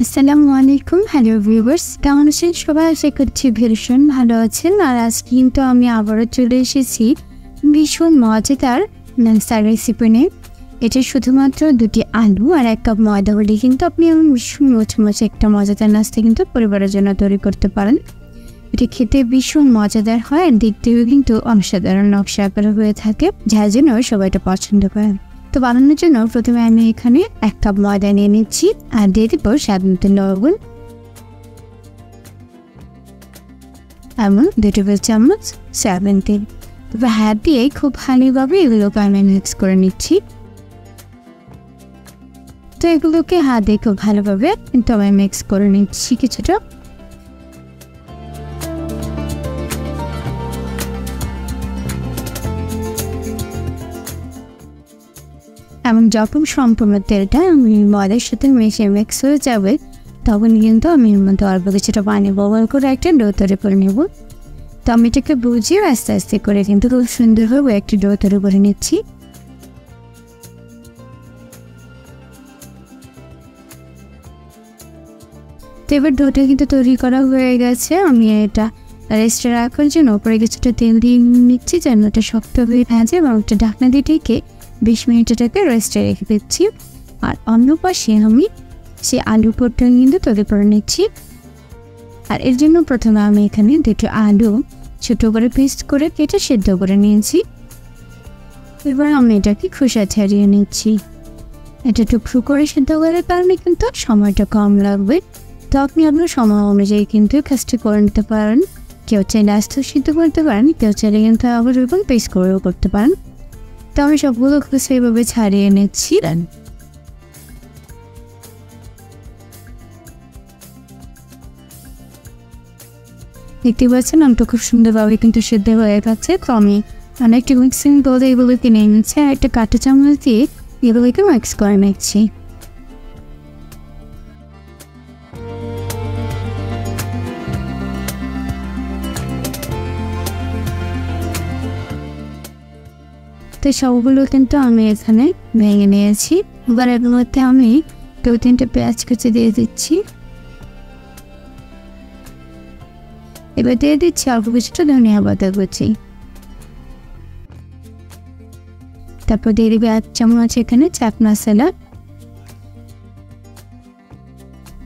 আসসালামু আলাইকুম। Hello viewers, কেমন আছেন সবাই? আশা করছি ভীষণ ভালো আছেন। আর আজ কিন্তু আমি আবারও চলে এসেছি ভীষণ মজাদার নাস্তার রেসিপি নিয়ে। এটা শুধুমাত্র 2টি আলু আর 1 কাপ ময়দা হলে কিন্তু আপনি ভীষণ মুচমুচে একটা মজাদার নাস্তা কিন্তু পরিবারের জন্য তৈরি করতে পারেন। এটি খেতে ভীষণ মজাদার হয় আর দেখতেও কিন্তু অসাধারণ নকশা আকারে হয়ে থাকে, যার জন্য সবাই এটা পছন্দ করেন। তো বানানোর জন্য প্রথমে আমি এখানে 1 কাপ ময়দা নিয়ে নিচ্ছি আর দিয়ে দিব স্বাদ মতো লবণ এবং 2 টেবিল চামচ সয়াবিন তেল। তবে হাত দিয়ে খুব ভালোভাবে এগুলোকে আমি মিক্স করে নিচ্ছি। তো এগুলোকে হাত দিয়ে খুব ভালোভাবে কিন্তু আমি মিক্স করে নিচ্ছি কিছুটা। এবং যখন সম্পূর্ণ তেলটা আমি ময়দার সাথে মিশিয়ে মিক্স হয়ে যাবে তখন কিন্তু আমি এর মধ্যে অল্প কিছুটা পানি ব্যবহার করে একটা ডো তৈরি করে নেব। তো আমি এটাকে বুঝিয়ে আস্তে আস্তে করে কিন্তু খুব সুন্দরভাবে একটি ডো তৈরি করে নিচ্ছি। তো এবার ডোটা কিন্তু তৈরি করা হয়ে গেছে। আমি এটা রেস্টে রাখার জন্য উপরে কিছুটা তেল দিয়ে নিচ্ছি যেন এটা শক্ত হয়ে থাকে এবং একটা ঢাকনা দিয়ে ঢেকে 20 মিনিট এটাকে রেস্টে রেখে দিচ্ছি। আর অন্য পাশে আমি সেই আলু পোরটা কিন্তু তৈরি করে নিচ্ছি। আর এর জন্য প্রথমে আমি এখানে 2টি আলু ছোটো করে পিস করে কেটে সেদ্ধ করে নিয়েছি। এবার আমি এটাকে খোসা ছাড়িয়ে নিচ্ছি। এটা টুকরো করে সেদ্ধ করার কারণে কিন্তু সময়টা কম লাগবে। তো আপনি আপনার সময় অনুযায়ী কিন্তু কাজটি করে নিতে পারেন। কেউ চাইলে আস্তে সিদ্ধ করতে পারেন, কেউ চাইলে কিন্তু আবার এবং পিস করেও করতে পারেন। তো আমি সবগুলো খোসা এইভাবে ছাড়িয়ে নিচ্ছি। দেখতে পাচ্ছেন আমটা খুব সুন্দরভাবে কিন্তু সিদ্ধ হয়ে গেছে। তো আমি অনেকটা মিক্সিং বলে এগুলোকে নিয়ে নিচ্ছি আর একটা কাঁটা চামচ দিয়ে এগুলোকে মিক্স করে নিচ্ছি। তো সবগুলো কিন্তু আমি এখানে ভেঙে নিয়েছি। এবার এর মধ্যে আমি 2-3টে পেঁয়াজ কুচি দিয়ে দিচ্ছি। এবার দিয়ে দিচ্ছি অল্প কিছুটা ধনিয়া পাতা কুচি। তারপর দিয়ে দিবি 1 চামচ এখানে চাট মশলা।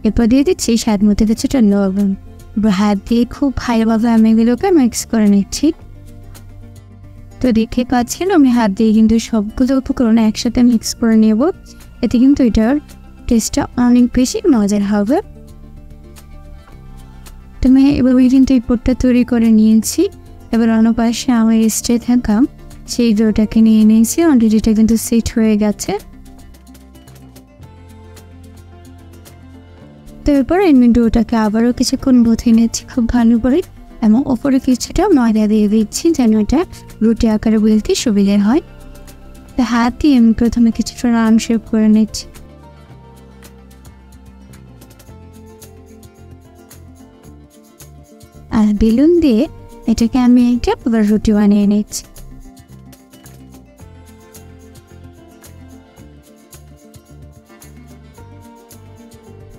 এরপর দিয়ে দিচ্ছি স্বাদ মতো কিছুটা লবণ। এবার হাত দিয়ে খুব ভালোভাবে আমি এগুলোকে মিক্স করে নিচ্ছি। তো দেখে পাচ্ছেন আমি হাত দিয়ে কিন্তু সবগুলো উপকরণ একসাথে মিক্স করে নেব। এতে কিন্তু এটার টেস্টটা অনেক বেশি মজার হবে। তো আমি এভাবে কিন্তু এই পোরটা তৈরি করে নিয়েছি। এবার অন্য পাশে আমি রেস্টে থাকা সেই ডোটাকে নিয়ে নিয়েছি। অলরেডি এটা কিন্তু সেট হয়ে গেছে। তো এরপর আমি ডোটাকে আবারও কিছুক্ষণ বসিয়ে নিচ্ছি খুব ভালো করে এবং ওপরে কিছুটা ময়দা দিয়ে দিচ্ছি যেন এটা রুটি আকারে বেলতে সুবিধে হয়। তো হাত দিয়ে আমি প্রথমে কিছুটা রাউন্ড শেপ করে নিচ্ছি। আর বেলুন দিয়ে এটাকে আমি একটা পুরো রুটি বানিয়ে নিচ্ছি।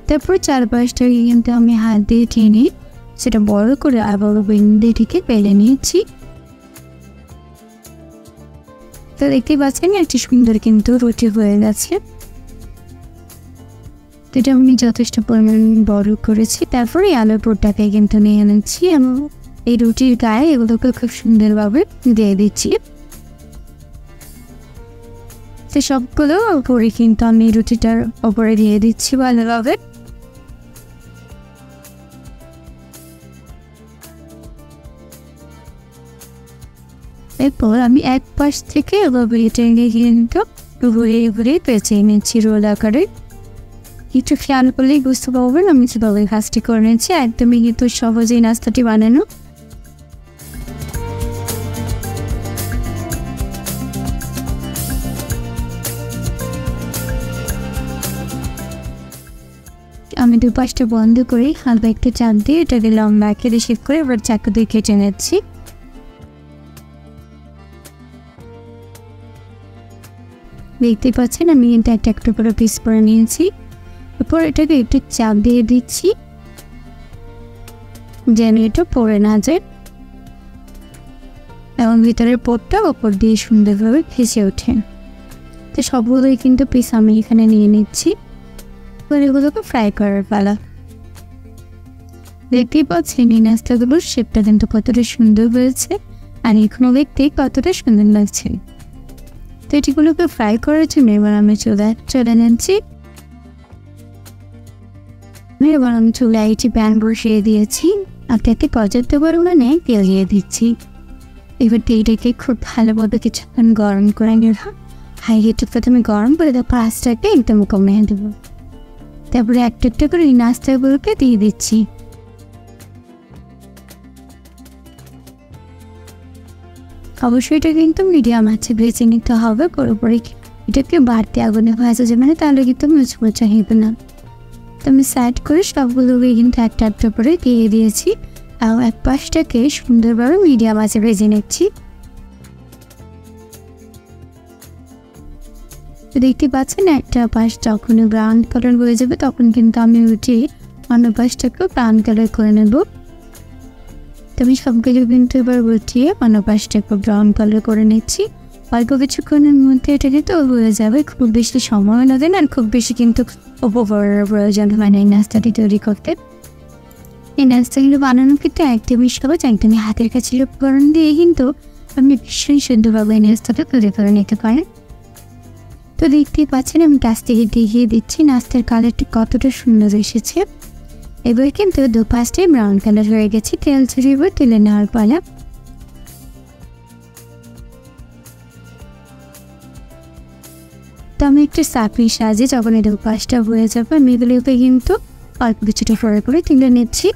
তারপর চারপাশটাকে কিন্তু আমি হাত দিয়ে টেনে সেটা বড় করে আবার বেলুন দিয়ে ঠিক বেলে নিয়েছি। তো দেখতে পাচ্ছেন একটি সুন্দর কিন্তু রুটি হয়ে গেছে। তো এটা আমি যথেষ্ট পরিমাণ বড় করেছি। তারপরে আলুর পুরটাকে কিন্তু নিয়ে নিচ্ছি এবং এই রুটির গায়ে এগুলোকে খুব সুন্দরভাবে দিয়ে দিচ্ছি। তো সবগুলো উপরে কিন্তু আমি রুটিটার ওপরে দিয়ে দিচ্ছি ভালোভাবে। এরপর আমি এক পাশ থেকে এভাবে টেনে কিন্তু ঘুরে ঘুরে পেঁচিয়ে নিচ্ছি রোল আকারে। একটু খেয়াল করলেই বুঝতে পারবেন আমি সেভাবে কাজটি করে নিচ্ছি। একদমই কিন্তু সহজেই নাস্তাটি বানানো। আমি দুপাশটা বন্ধ করে হালকা একটু চাপ দিয়ে এটাকে লম্বা কেটে শেপ করে এবার চাকু দিয়ে কেটে নিচ্ছি। দেখতে পাচ্ছেন আমি কিন্তু একটা করে পিস করে নিয়েছি। এরপর এটাকে একটু চাপ দিয়ে দিচ্ছি যেন এটা পড়ে না যায় এবং ভিতরের পোরটা ওপর দিয়ে সুন্দরভাবে ভেসে ওঠে। তো সবগুলোই কিন্তু পিস আমি এখানে নিয়ে নিচ্ছি। এবার এগুলোকে ফ্রাই করার পালা। দেখতেই পাচ্ছেন এই নাস্তাগুলোর শেপটা কিন্তু কতটা সুন্দর হয়েছে আর এখনো দেখতে কতটা সুন্দর লাগছে। তো এটিগুলোকে ফ্রাই করার জন্য এবার আমি চলে নিচ্ছি। এবার আমি চুলায় একটি প্যান বসিয়ে দিয়েছি আর তাতে পর্যাপ্ত পরিমাণে তেল দিয়ে দিচ্ছি। এবার তেলটাকে খুব ভালোভাবে কিছুক্ষণ গরম করে নেব। হাই হিটে প্রথমে গরম করে তারপর আঁচটাকে একদম কমিয়ে দেবো। তারপরে একটা একটা করে এই নাস্তাগুলোকে দিয়ে দিচ্ছি। অবশ্যই এটা কিন্তু মিডিয়াম আছে ভেজে নিতে হবে পুরোপুরি। এটাকে বাড়তি আগুনে ভাজা যাবে না, তাহলে কিন্তু মুচমুচা হবে না। তো আমি সাইড করে সবগুলোকে কিন্তু একটা একটা করে দিয়ে দিয়েছি আর এক পাশটাকে সুন্দরভাবে মিডিয়াম আছে ভেজে নিচ্ছি। তো দেখতে পাচ্ছেন একটা পাশ যখন ব্রাউন কালার হয়ে যাবে তখন কিন্তু আমি উঠিয়ে অন্য পাশটাকেও ব্রাউন কালার করে নেব। তো আমি সবগুলো কিন্তু এবার উঠিয়ে অন্য পাশটাকে ব্রাউন কালার করে নিচ্ছি। অল্প কিছুক্ষণের মধ্যে এটা কিন্তু হয়ে যাবে, খুব বেশি সময় লাগে না আর খুব বেশি কিন্তু উপকরণের প্রয়োজন হয় না এই নাস্তাটি তৈরি করতে। এই নাস্তাগুলো বানানো কিন্তু একদমই সহজ, একদমই হাতের কাছে উপকরণ দিয়ে কিন্তু আপনি ভীষণ সুন্দরভাবে এই নাস্তাটা তৈরি করে নিতে পারেন। তো দেখতেই পাচ্ছেন আমি কাছ থেকে দেখিয়ে দিচ্ছি নাস্তার কালারটি কতটা সুন্দর এসেছে। এবার কিন্তু দুপাশটাই ব্রাউন কালার হয়ে গেছে। তেল ছেড়ে এবার তুলে নেওয়ার পালা। তো আমি একটু চাপির সাহায্যে যখন এই দুপাশটা হয়ে যাবে আমি এগুলোকে কিন্তু অল্প কিছুটা ফ্রাই করে তুলে নিচ্ছি।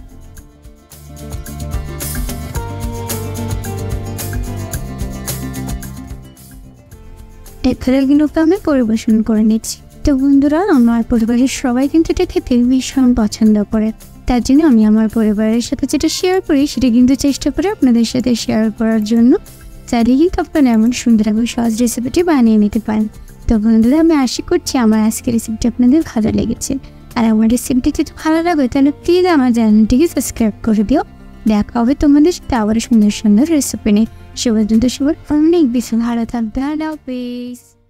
এগুলোকে আমি পরিবেশন করে নিচ্ছি। তো বন্ধুরা, আমার পরিবারের সবাই কিন্তু এটা খেতে ভীষণ পছন্দ করে, তার জন্য আমি আমার পরিবারের সাথে যেটা শেয়ার করি সেটা কিন্তু চেষ্টা করি আপনাদের সাথে শেয়ার করার জন্য। চাইলে কিন্তু আপনারা এমন সুন্দর এবং সহজ রেসিপিটি বানিয়ে নিতে পারেন। তো বন্ধুরা, আমি আশা করছি আমার আজকের রেসিপিটি আপনাদের ভালো লেগেছে। আর আমার রেসিপিটি যদি ভালো লাগে তাহলে প্লিজ আমার চ্যানেলটিকে সাবস্ক্রাইব করে দিও। দেখা হবে তোমাদের সাথে আবার সুন্দর সুন্দর রেসিপি নিয়ে। সবার জন্য সবার অনেক বেশি ভালো থাকবে। আল্লাহ হাফেজ।